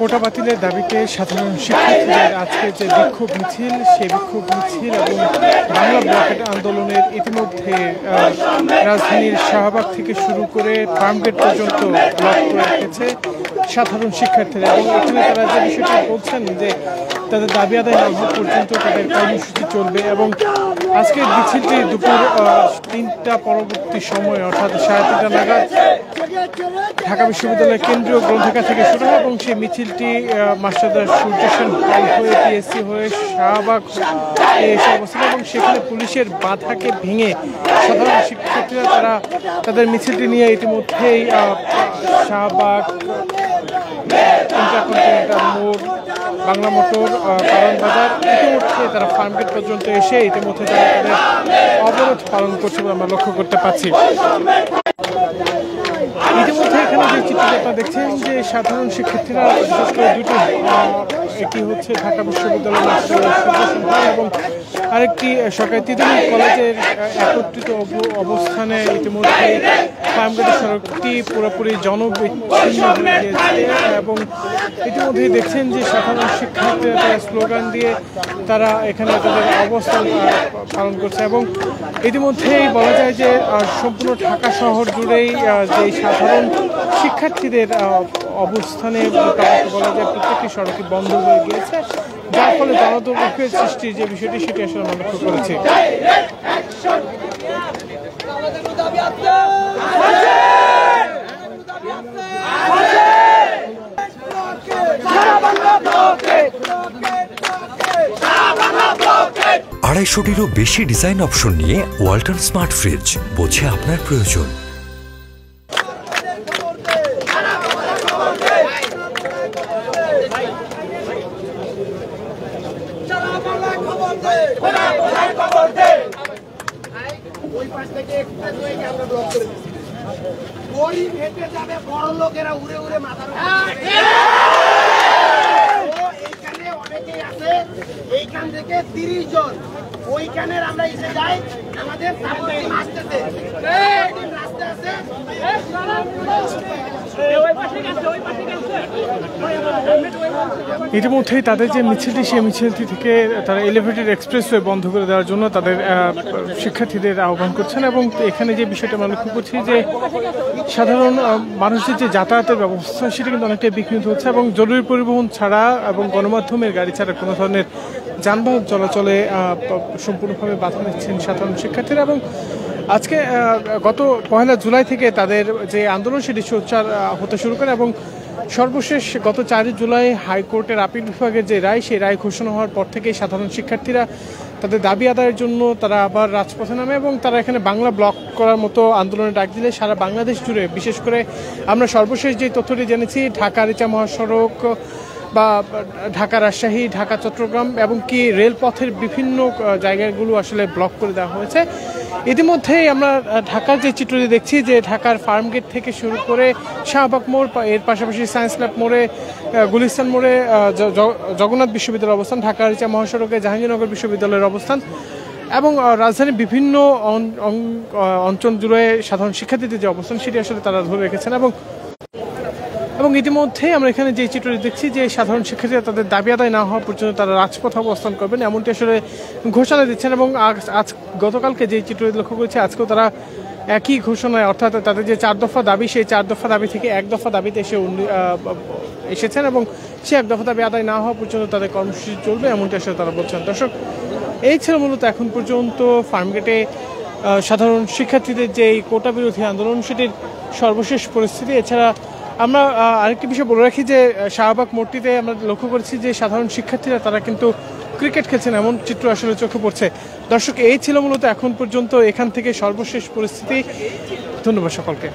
কোটা বাতিলের দাবিতে সাধারণ শিক্ষার্থীদের আজকে যে বিক্ষোভ মিছিল, সেই বিক্ষোভ মিছিল এবং বাংলা ব্লকেট আন্দোলনের ইতিমধ্যে রাজধানীর শাহবাগ থেকে শুরু করে ফার্মগেট পর্যন্ত ব্লক করে রেখেছে সাধারণ শিক্ষার্থীরা। এবং এখানে তারা যে বিষয়টি বলছেন যে তাদের দাবি আদায় না হওয়া পর্যন্ত তাদের কর্মসূচি চলবে। এবং আজকের মিছিলটি দুপুর 3টা পরবর্তী সময় অর্থাৎ 3:30 নাগাদ ঢাকা বিশ্ববিদ্যালয়ের কেন্দ্রীয় গ্রন্থাগার থেকে শুরু হয় এবং সেই মিছিলটি মাস্টারদা সূর্য সেন হল হয়ে টিএসসি হয়ে শাহবাগ এসে অবস্থান। এবং সেখানে পুলিশের বাধাকে ভেঙে সাধারণ শিক্ষার্থীরা তারা তাদের মিছিলটি নিয়ে ইতিমধ্যেই শাহবাগ, ইন্টারকন্টিনেন্টাল মোড়, বাংলা মোটর, কারণ বাজার, ইতিমধ্যে তারা ফার্মগেট পর্যন্ত এসে ইতিমধ্যে তারা তাদের অবরোধ পালন করছে বলে আমরা লক্ষ্য করতে পারছি। ইতিমধ্যে এখানে যে চিত্রটি আপনারা দেখছেন যে সাধারণ শিক্ষার্থীরা বিশেষ করে দুটি, একটি হচ্ছে ঢাকা বিশ্ববিদ্যালয় এবং আরেকটি সরকারি তিতুমির কলেজের একত্রিত অবস্থানে ইতিমধ্যে ফার্মগেটের সড়কটি পুরোপুরি জনবিচ্ছিন্ন হয়ে গিয়েছে। এবং ইতিমধ্যেই দেখছেন যে সাধারণ শিক্ষার্থীরা তারা স্লোগান দিয়ে তারা এখানে তাদের অবস্থান পালন করছে। এবং ইতিমধ্যেই বলা যায় যে সম্পূর্ণ ঢাকা শহর জুড়েই যে সাধারণ শিক্ষার্থীদের অবস্থানে বলা যায় প্রত্যেকটি সড়কই বন্ধ হয়ে গিয়েছে, যার ফলে জনদুর্ভোগের সৃষ্টির যে বিষয়টি সেটি আসলে আমরা লক্ষ্য করেছি। আড়াইশোটিরও বেশি ডিজাইন অপশন নিয়ে ওয়ালটন স্মার্ট ফ্রিজ, বোঝে আপনার প্রয়োজন। এইখান থেকে 30 জন ওইখানের আমরা এসে যাই, আমাদের আসতেছে রাস্তা আছে। ইতিমধ্যেই তাদের যে মিছিলটি, সেই মিছিলটি থেকে তারা এলিভেটেড এক্সপ্রেসওয়ে বন্ধ করে দেওয়ার জন্য তাদের শিক্ষার্থীদের আহ্বান করছেন। এবং এখানে যে বিষয়টা আমরা লক্ষ্য করছি যে সাধারণ মানুষের যে যাতায়াতের ব্যবস্থা সেটা কিন্তু অনেকটাই বিঘ্নিত হচ্ছে এবং জরুরি পরিবহন ছাড়া এবং গণমাধ্যমের গাড়ি ছাড়া কোনো ধরনের যানবাহন চলাচলে সম্পূর্ণভাবে বাধা দিচ্ছেন সাধারণ শিক্ষার্থীরা। এবং আজকে গত 1 জুলাই থেকে তাদের যে আন্দোলন সেটি সোচ্চার হতে শুরু করে এবং সর্বশেষ গত 4 জুলাই হাইকোর্টের আপিল বিভাগের যে রায়, সেই রায় ঘোষণা হওয়ার পর থেকেই সাধারণ শিক্ষার্থীরা তাদের দাবি আদায়ের জন্য তারা আবার রাজপথে নামে এবং তারা এখানে বাংলা ব্লক করার মতো আন্দোলনে ডাক দিলে সারা বাংলাদেশ জুড়ে, বিশেষ করে আমরা সর্বশেষ যে তথ্যটি জেনেছি ঢাকা আরিচা মহাসড়ক বা ঢাকা রাজশাহী, ঢাকা চট্টগ্রাম এবং কি রেলপথের বিভিন্ন জায়গাগুলো আসলে ব্লক করে দেওয়া হয়েছে। ইতিমধ্যেই আমরা ঢাকার যে চিত্রটি দেখছি যে ঢাকার ফার্মগেট থেকে শুরু করে শাহবাগ মোড়, এর পাশাপাশি সায়েন্স ল্যাব মোড়ে, গুলিস্তান মোড়ে জগন্নাথ বিশ্ববিদ্যালয়ের অবস্থান, ঢাকা আরিচা মহাসড়কে জাহাঙ্গীরনগর বিশ্ববিদ্যালয়ের অবস্থান এবং রাজধানীর বিভিন্ন অঞ্চল জুড়ে সাধারণ শিক্ষার্থীদের যে অবস্থান সেটি আসলে তারা ধরে রেখেছেন। এবং ইতিমধ্যে আমরা এখানে যে চিত্রটি দেখছি যে সাধারণ শিক্ষার্থীরা তাদের দাবি আদায় না হওয়া পর্যন্ত তারা রাজপথে অবস্থান করবেন এমনটি আসলে ঘোষণা দিচ্ছেন। এবং আজ গতকালকে যে চিত্রটি লক্ষ্য করেছি আজকেও তারা একই ঘোষণায়, অর্থাৎ তাদের যে 4 দফা দাবি, সেই 4 দফা দাবি থেকে 1 দফা দাবিতে এসেছেন এবং সেই 1 দফা দাবি আদায় না হওয়া পর্যন্ত তাদের কর্মসূচি চলবে এমনটি আসলে তারা বলছেন। দর্শক, এই ছিল মূলত এখন পর্যন্ত ফার্মগেটে সাধারণ শিক্ষার্থীদের যে কোটা বিরোধী আন্দোলন সেটির সর্বশেষ পরিস্থিতি। এছাড়া আমরা আরেকটি বিষয় বলে রাখি যে শাহবাগ মোড়টিতে আমরা লক্ষ্য করেছি যে সাধারণ শিক্ষার্থীরা তারা কিন্তু ক্রিকেট খেলছেন, এমন চিত্র আসলে চোখে পড়ছে। দর্শক, এই ছিল মূলত এখন পর্যন্ত এখান থেকে সর্বশেষ পরিস্থিতি। ধন্যবাদ সকলকে।